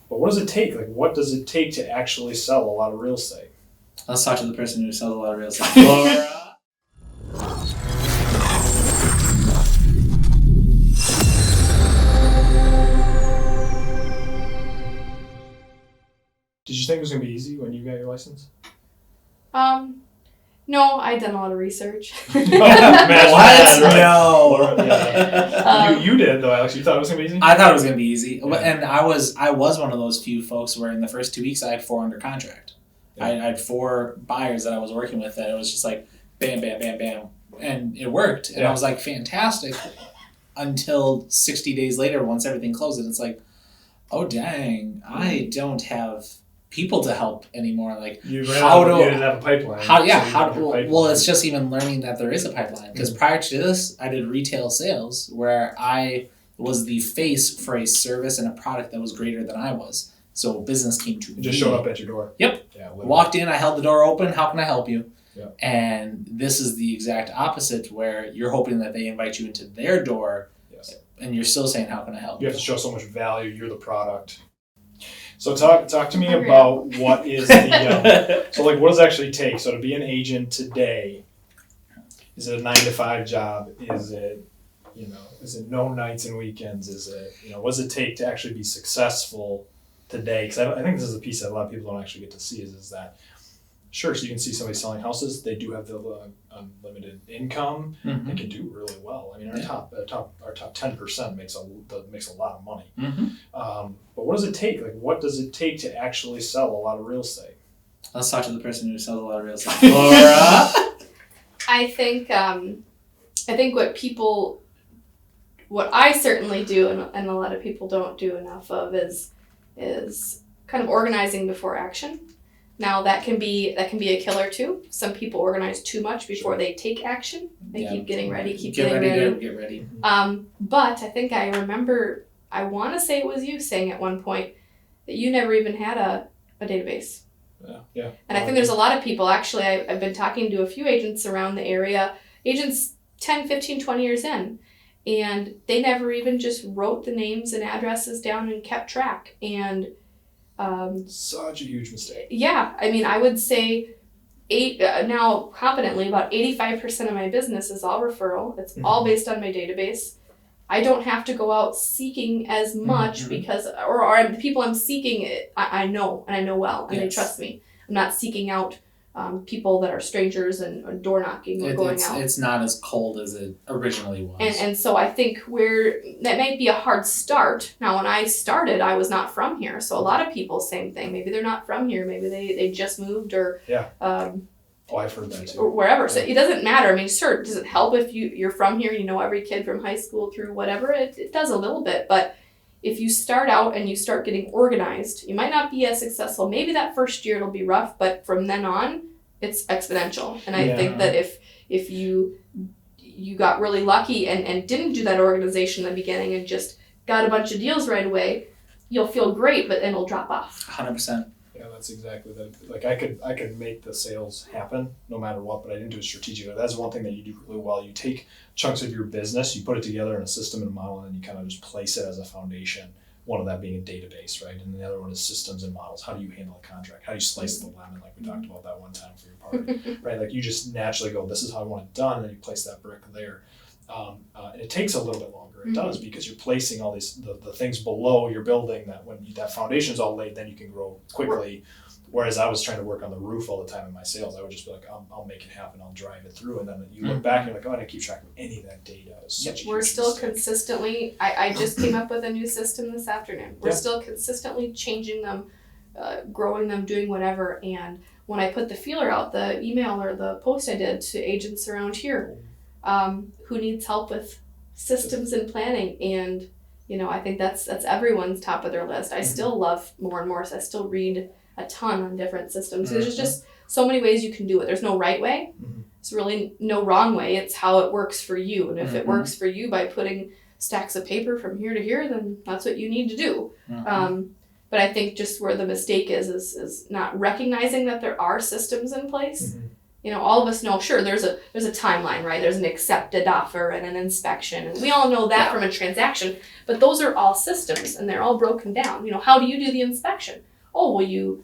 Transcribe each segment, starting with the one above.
But what does it take? Like, what does it take to actually sell a lot of real estate? Let's talk to the person who sells a lot of real estate. Laura. Did you think it was going to be easy when you got your license? No, I'd done a lot of research. What? No. You did, though, Alex. You thought it was going to be easy? I thought it was going to be easy. Yeah. And I was one of those few folks where in the first 2 weeks I had 4 under contract. Yeah. I had 4 buyers that I was working with that it was just like bam, bam, bam, bam. And it worked. And I was like, fantastic. Until 60 days later, once everything closed, and it's like, oh, dang, I don't have people to help anymore. Like, you didn't have a pipeline. Well, it's just even learning that there is a pipeline. Because prior to this, I did retail sales where I was the face for a service and a product that was greater than I was. So business came to me. Just showed up at your door. Yep. Yeah, walked in, I held the door open. How can I help you? Yep. And this is the exact opposite where you're hoping that they invite you into their door. Yes. And you're still saying, how can I help? You have to show so much value. You're the product. So talk to me about what is the so like what does it actually take? So to be an agent today, is it a 9-to-5 job? Is it no nights and weekends? Is it what does it take to actually be successful today? Because I think this is a piece that a lot of people don't actually get to see is that sure, so you can see somebody selling houses. They do have the unlimited income. Mm-hmm. They can do really well. I mean, our top 10% makes a lot of money. Mm-hmm. But what does it take? Like, what does it take to actually sell a lot of real estate? Let's talk to the person who sells a lot of real estate. Laura. I think what I certainly do, and a lot of people don't do enough of, is kind of organizing before action. Now that can be a killer too. Some people organize too much before they take action. They keep getting ready, Get ready. But I think I remember, I want to say it was you saying at one point that you never even had a database. Yeah. And I think there's a lot of people, actually, I've been talking to a few agents around the area, agents 10, 15, 20 years in, and they never even just wrote the names and addresses down and kept track. And such a huge mistake. Yeah, I mean, I would say now confidently about 85% of my business is all referral. It's all based on my database. I don't have to go out seeking as much because, or the people I'm seeking, I know, and I know well, and they trust me. I'm not seeking out people that are strangers and door knocking or going out. It's not as cold as it originally was. And so I think that might be a hard start. Now, when I started, I was not from here. So a lot of people, same thing. Maybe they're not from here. Maybe they just moved or... Yeah. I've heard that too. Or wherever. So it doesn't matter. I mean, sure, does it help if you're from here, you know every kid from high school through whatever? It does a little bit. But if you start out and you start getting organized, you might not be as successful. Maybe that first year it'll be rough, but from then on, it's exponential. And I think that if you got really lucky and didn't do that organization in the beginning and just got a bunch of deals right away, you'll feel great, but then it'll drop off. 100%. Yeah, that's exactly that. Like I could make the sales happen no matter what, but I didn't do it strategically. That's one thing that you do really well. You take chunks of your business, you put it together in a system and a model, and you kind of just place it as a foundation. One of that being a database, right? And the other one is systems and models. How do you handle a contract? How do you slice the lemon, like we talked about that one time for your party, right? Like you just naturally go, this is how I want it done, and then you place that brick there. And it takes a little bit longer. It does, because you're placing all these the things below your building that when that foundation's all laid, then you can grow quickly. Whereas I was trying to work on the roof all the time in my sales, I would just be like, I'll make it happen, I'll drive it through, and then you look back and you're like, oh, I didn't keep track of any of that data. We're still consistently, I just came up with a new system this afternoon. We're still consistently changing them, growing them, doing whatever. And when I put the feeler out, the email or the post I did to agents around here, who needs help with systems and planning, and I think that's everyone's top of their list. I still love more and more, so I still read a ton on different systems. There's just so many ways you can do it. There's no right way. It's really no wrong way. It's how it works for you. And if it works for you by putting stacks of paper from here to here, then that's what you need to do. But I think just where the mistake is not recognizing that there are systems in place all of us know, sure, there's a timeline, right? There's an accepted offer and an inspection, and we all know that from a transaction, but those are all systems, and they're all broken down. How do you do the inspection? Oh, well,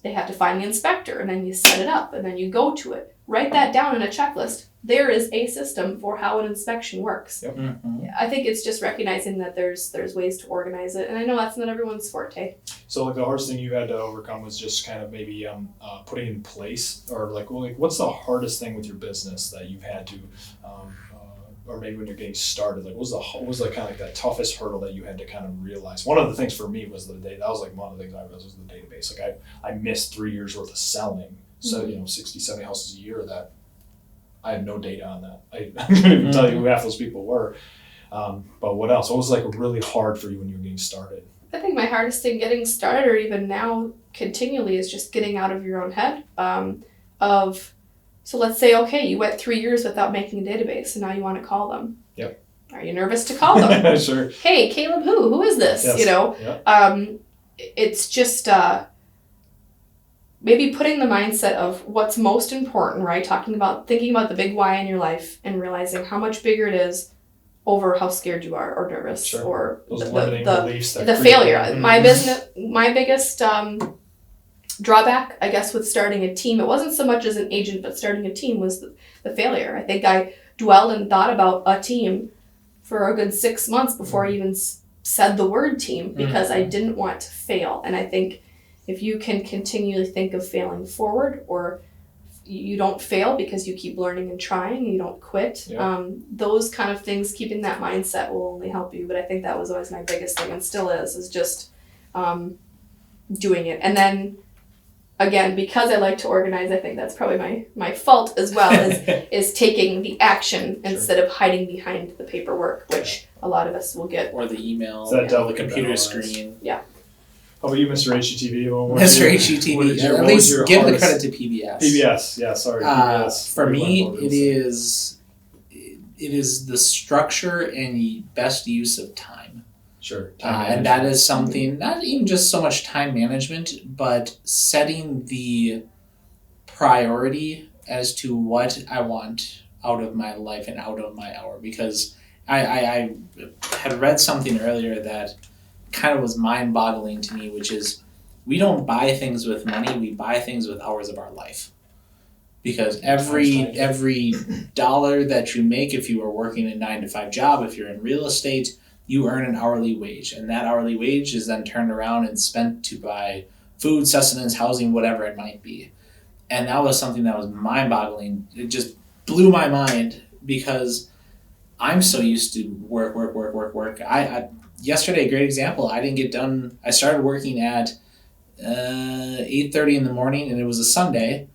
they have to find the inspector, and then you set it up, and then you go to it. Write that down in a checklist. There is a system for how an inspection works. Yep. Mm-hmm. I think it's just recognizing that there's ways to organize it, and I know that's not everyone's forte. So like the hardest thing you had to overcome was just kind of maybe putting in place, or like what's the hardest thing with your business that you've had to, or maybe when you're getting started, like what was kind of like that toughest hurdle that you had to kind of realize? One of the things for me was that was like one of the things I realized was the database. Like I missed 3 years worth of selling, so 60, 70 houses a year that I have no data on that. I couldn't even tell you who half those people were. But what else? What was like really hard for you when you were getting started? I think my hardest thing getting started, or even now continually, is just getting out of your own head. So let's say, okay, you went 3 years without making a database, and now you want to call them. Yep. Are you nervous to call them? Sure. Hey, Caleb, who is this? Yes. Yep. It's just maybe putting the mindset of what's most important, right? Thinking about the big why in your life, and realizing how much bigger it is over how scared you are or nervous, sure. or those limiting beliefs that the failure. My biggest drawback, I guess, with starting a team, it wasn't so much as an agent, but starting a team was the failure. I think I dwelled and thought about a team for a good 6 months before I even said the word team, because I didn't want to fail. And I think if you can continually think of failing forward, or you don't fail because you keep learning and trying, and you don't quit, those kind of things, keeping that mindset will only help you. But I think that was always my biggest thing, and still is just doing it. And then again, because I like to organize, I think that's probably my fault as well, is taking the action instead of hiding behind the paperwork, which a lot of us will get. Or the email, the computer screen. Yeah. How about you, Mr. HGTV? Mr. HGTV, at least give the credit to PBS. PBS, yeah, sorry, PBS. For me, it is the structure and the best use of time. Sure. And that is something, not even just so much time management, but setting the priority as to what I want out of my life and out of my hour. Because I had read something earlier that kind of was mind-boggling to me, which is we don't buy things with money, we buy things with hours of our life. Because every dollar that you make, if you are working a 9-to-5 job, if you're in real estate, you earn an hourly wage, and that hourly wage is then turned around and spent to buy food, sustenance, housing, whatever it might be. And that was something that was mind-boggling. It just blew my mind, because I'm so used to work. Yesterday, a great example, I didn't get done. I started working at 8:30 in the morning, and it was a Sunday.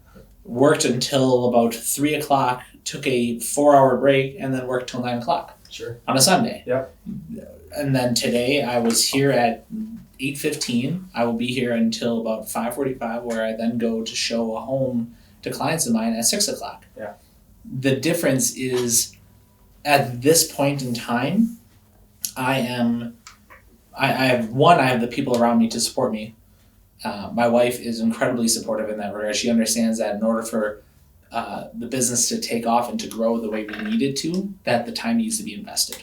Worked until about 3 o'clock, took a 4-hour break, and then worked till 9 o'clock. Sure. On a Sunday. Yep. And then today I was here at 8:15. I will be here until about 5:45, where I then go to show a home to clients of mine at 6 o'clock. Yeah. The difference is, at this point in time, I have the people around me to support me. My wife is incredibly supportive in that regard. She understands that in order for the business to take off and to grow the way we need it to, that the time needs to be invested.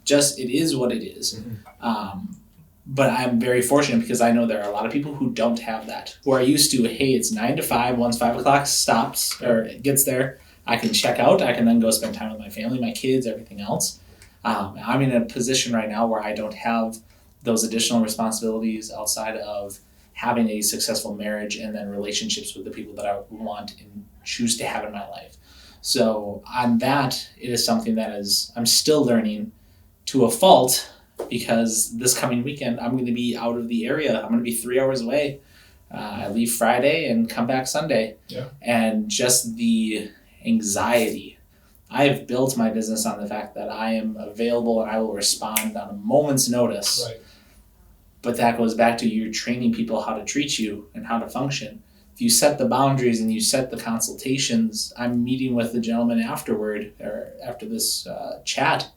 Just, it is what it is. But I'm very fortunate, because I know there are a lot of people who don't have that, who are used to, hey, it's 9 to 5. Once 5 o'clock stops or gets there, I can check out. I can then go spend time with my family, my kids, everything else. I'm in a position right now where I don't have those additional responsibilities outside of having a successful marriage and then relationships with the people that I want and choose to have in my life. So on that, it is something that I'm still learning to a fault, because this coming weekend, I'm going to be out of the area. I'm going to be 3 hours away. I leave Friday and come back Sunday. Yeah. And just the anxiety. I've built my business on the fact that I am available and I will respond on a moment's notice. Right. But that goes back to you training people how to treat you and how to function. If you set the boundaries and you set the consultations, I'm meeting with the gentleman afterward, or after this chat,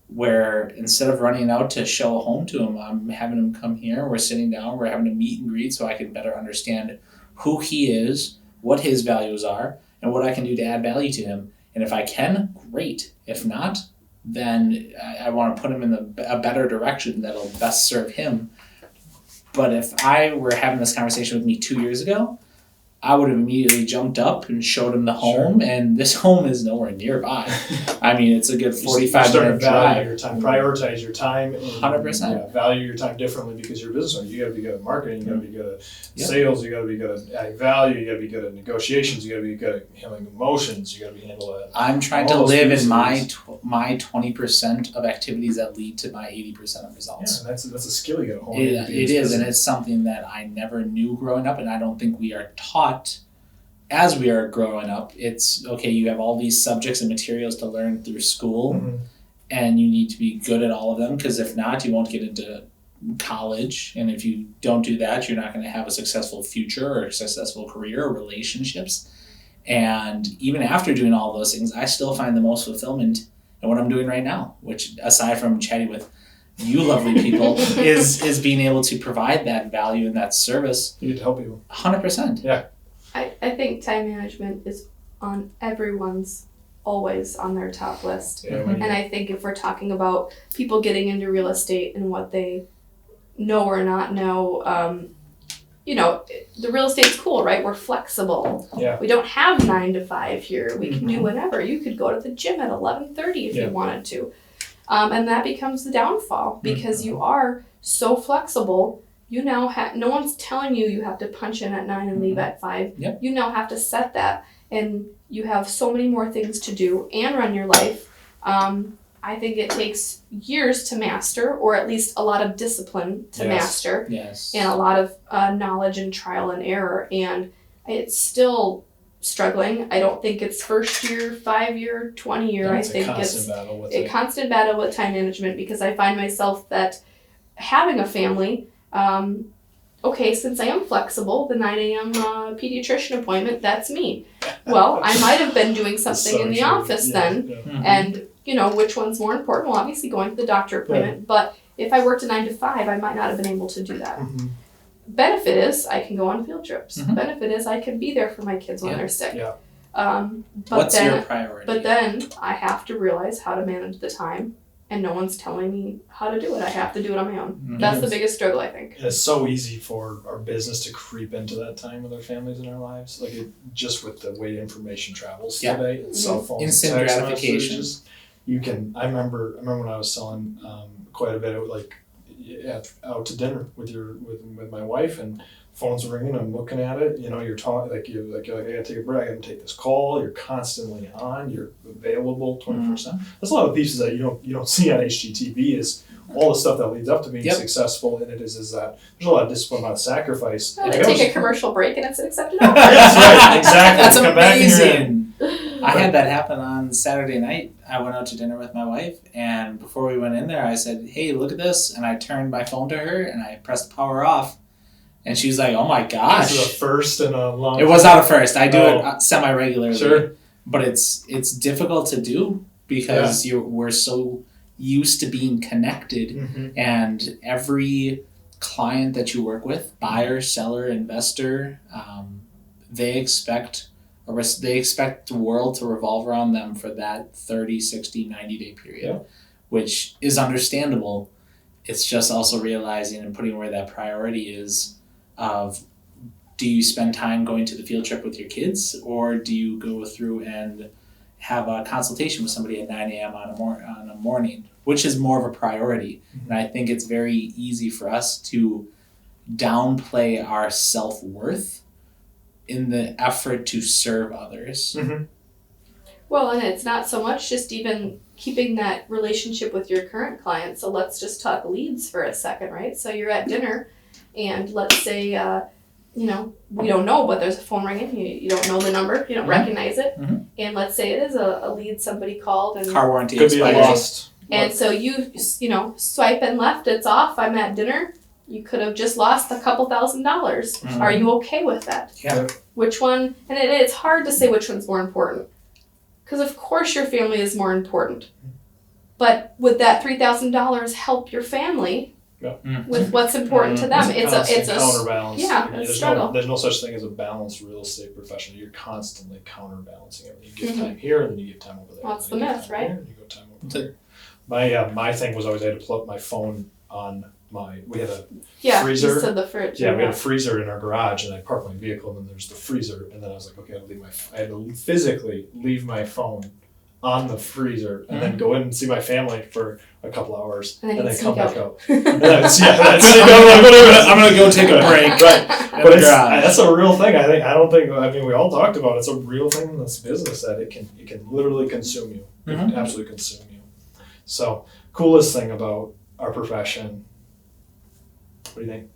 where instead of running out to show a home to him, I'm having him come here, we're sitting down, we're having a meet and greet so I can better understand who he is, what his values are, and what I can do to add value to him. And if I can, great. If not, then I want to put him in a better direction that'll best serve him. But if I were having this conversation with me 2 years ago, I would have immediately jumped up and showed him the home, and this home is nowhere nearby. I mean, it's a good 45-minute drive. Your time, prioritize your time, and 100%. Yeah, value your time differently because you're a business owner. You got to be good at marketing. You got to be good at sales. You got to be good at adding value. You got to be good at negotiations. You got to be good at handling emotions. You got to be handling. I'm trying to live in my 20% of activities that lead to my 80% of results. Yeah, that's a skill you got to hone. It is, and it's something that I never knew growing up, and I don't think we are taught as we are growing up. It's okay, you have all these subjects and materials to learn through school, and you need to be good at all of them, because if not, you won't get into college, and if you don't do that, you're not going to have a successful future or a successful career or relationships. And even after doing all those things, I still find the most fulfillment in what I'm doing right now, which, aside from chatting with you lovely people, is being able to provide that value and that service. You need to help people. 100%. Yeah. I think time management is on everyone's always on their top list. Yeah, and I think if we're talking about people getting into real estate and what they know or not know, the real estate's cool, right? We're flexible. Yeah. We don't have 9 to 5 here. We can do whatever. You could go to the gym at 11:30 if you wanted to. And that becomes the downfall because you are so flexible. You now no one's telling you have to punch in at 9 and leave at 5. Yep. You now have to set that, and you have so many more things to do and run your life. I think it takes years to master, or at least a lot of discipline to master. Yes. And a lot of knowledge and trial and error. And it's still struggling. I don't think it's first year, 5 year, 20 year. I think it's a constant battle with time management, because I find myself that having a family, since I am flexible, the 9 a.m. Pediatrician appointment, that's me. Well, I might have been doing something in the office then, and which one's more important? Well, obviously going to the doctor appointment, but if I worked a 9 to 5, I might not have been able to do that. Benefit is I can go on field trips. Benefit is I can be there for my kids when they're sick. What's your priority? But then I have to realize how to manage the time, and no one's telling me how to do it. I have to do it on my own. That's the biggest struggle, I think. It's so easy for our business to creep into that time with our families in our lives. Like just with the way information travels today, it's cell phones, instant text gratification. messages. I remember when I was selling quite a bit of out to dinner with my wife, and phone's ringing, I'm looking at it, you're talking you're like I gotta take a break, I gotta take this call, you're constantly on, you're available 24/7. That's a lot of pieces that you don't see on HGTV is all the stuff that leads up to being successful, and it is that there's a lot of discipline, a lot of sacrifice. Well, take a commercial break and it's an accepted offer. That's right, exactly. That's Come amazing. I had that happen on Saturday night. I went out to dinner with my wife, and before we went in there, I said, "Hey, look at this," and I turned my phone to her and I pressed the power off. And she was like, "Oh my gosh!" This is a first in a long. It was not a first. I do it semi-regularly. Sure. But it's difficult to do because we're so used to being connected, and every client that you work with, buyer, seller, investor, they expect the world to revolve around them for that 30, 60, 90-day period, which is understandable. It's just also realizing and putting where that priority is of, do you spend time going to the field trip with your kids, or do you go through and have a consultation with somebody at 9 a.m. on a morning, which is more of a priority. And I think it's very easy for us to downplay our self-worth in the effort to serve others. Well, and it's not so much just even keeping that relationship with your current client. So let's just talk leads for a second, right? So you're at dinner, and let's say, we don't know, but there's a phone ringing. You don't know the number. You don't recognize it. And let's say it is a lead somebody called. And car warranty could be lost. And so you swipe and left, it's off, I'm at dinner. You could have just lost a couple $1,000s. Are you okay with that? Yeah. Which one? And it's hard to say which one's more important. Because of course your family is more important. But would that $3,000 help your family? with what's important to them. It's a counterbalance. Yeah, it's a struggle. There's no such thing as a balanced real estate professional. You're constantly counterbalancing everything. You give time here, and then you give time over there. Well, that's the myth, right? Here, and you go time over there. My thing was always I had to plug my phone on we had a freezer. You said the fridge. Yeah, we had a freezer in our garage, and I parked my vehicle, and then there's the freezer, and then I was like, okay, I had to physically leave my phone on the freezer, and then go in and see my family for a couple hours, and then come back out. I'm gonna go take a break. Right, but that's a real thing. I mean, we all talked about it. It's a real thing in this business that it can literally consume you. It can absolutely consume you. So, coolest thing about our profession. What do you think?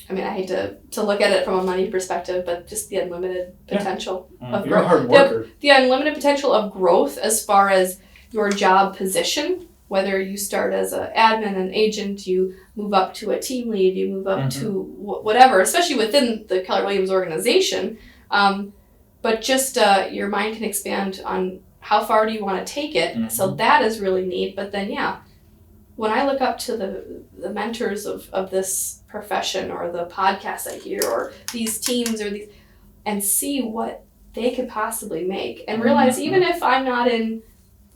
I hate to look at it from a money perspective, but just the unlimited potential of growth. You're a hard worker. The unlimited potential of growth as far as your job position, whether you start as an admin, an agent, you move up to a team lead, you move up to whatever, especially within the Keller Williams organization. But just your mind can expand on how far do you want to take it. So that is really neat. But then, when I look up to the mentors of this profession or the podcasts I hear or these teams or and see what they could possibly make and realize even if I'm not in,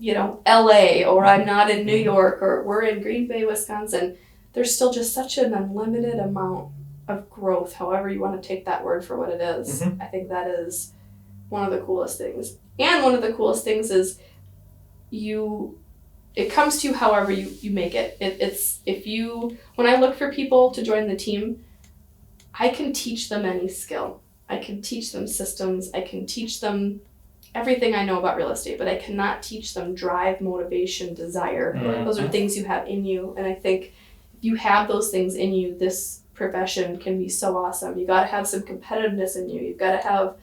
LA or I'm not in New York or we're in Green Bay, Wisconsin, there's still just such an unlimited amount of growth, however you want to take that word for what it is. I think that is one of the coolest things. And one of the coolest things is it comes to you however you make it. When I look for people to join the team, I can teach them any skill. I can teach them systems. I can teach them everything I know about real estate, but I cannot teach them drive, motivation, desire. Those are things you have in you. And I think if you have those things in you, this profession can be so awesome. You got to have some competitiveness in you. You've got to have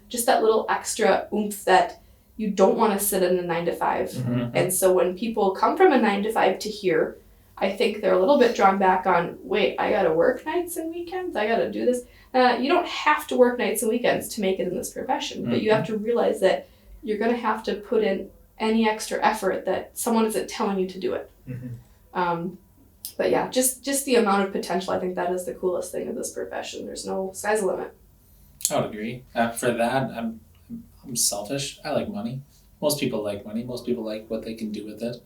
just that little extra oomph that you don't want to sit in a 9-to-5. And so when people come from a 9-to-5 to here, I think they're a little bit drawn back on, wait, I got to work nights and weekends? I got to do this? You don't have to work nights and weekends to make it in this profession, but you have to realize that you're going to have to put in any extra effort that someone isn't telling you to do it. But yeah, just the amount of potential, I think that is the coolest thing of this profession. There's no sky's the limit. I would agree. For that, I'm selfish. I like money. Most people like money. Most people like what they can do with it.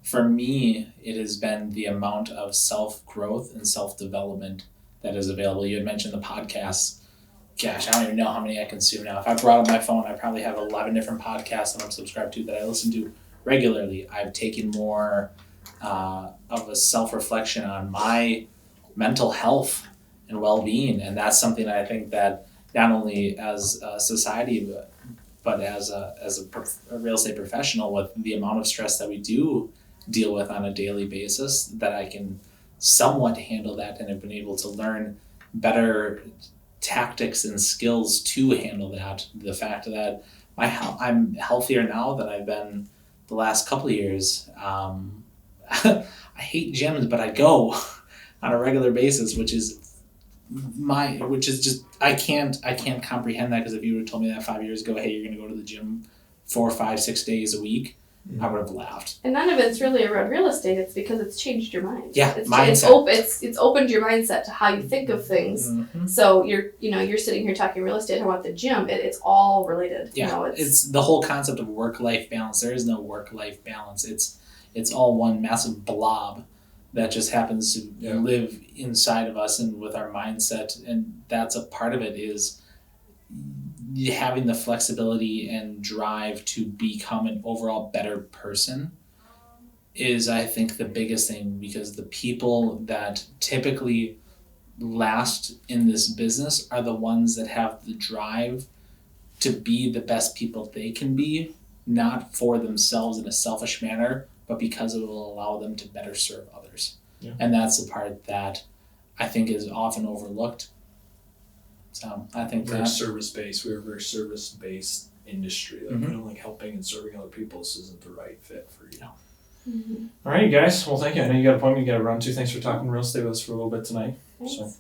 For me, it has been the amount of self-growth and self-development that is available. You had mentioned the podcasts. Gosh, I don't even know how many I consume now. If I brought up my phone, I probably have 11 different podcasts that I'm subscribed to that I listen to regularly. I've taken more of a self-reflection on my mental health and well-being, and that's something that I think that not only as a society, but as a real estate professional, with the amount of stress that we do deal with on a daily basis, that I can somewhat handle that and have been able to learn better tactics and skills to handle that. The fact that I'm healthier now than I've been the last couple of years. I hate gyms, but I go on a regular basis, which is just I can't comprehend that, because if you would have told me that 5 years ago, hey, you're going to go to the gym 4, 5, 6 days a week, I would have laughed. And none of it's really around real estate. It's because it's changed your mind. Yeah, mindset. It's opened your mindset to how you think of things. So you're sitting here talking real estate about the gym. It's all related. Yeah, it's the whole concept of work-life balance. There is no work-life balance. It's all one massive blob that just happens to live inside of us and with our mindset. And that's a part of it, is having the flexibility and drive to become an overall better person is, I think, the biggest thing, because the people that typically last in this business are the ones that have the drive to be the best people they can be, not for themselves in a selfish manner, but because it will allow them to better serve others. Yeah. And that's the part that I think is often overlooked. So I think we're service-based. We're a very service-based industry. Like, we don't like helping and serving other people. This isn't the right fit for you. All right, you guys. Well, thank you. I know you got an appointment you got to run to. Thanks for talking real estate with us for a little bit tonight. Thanks. So.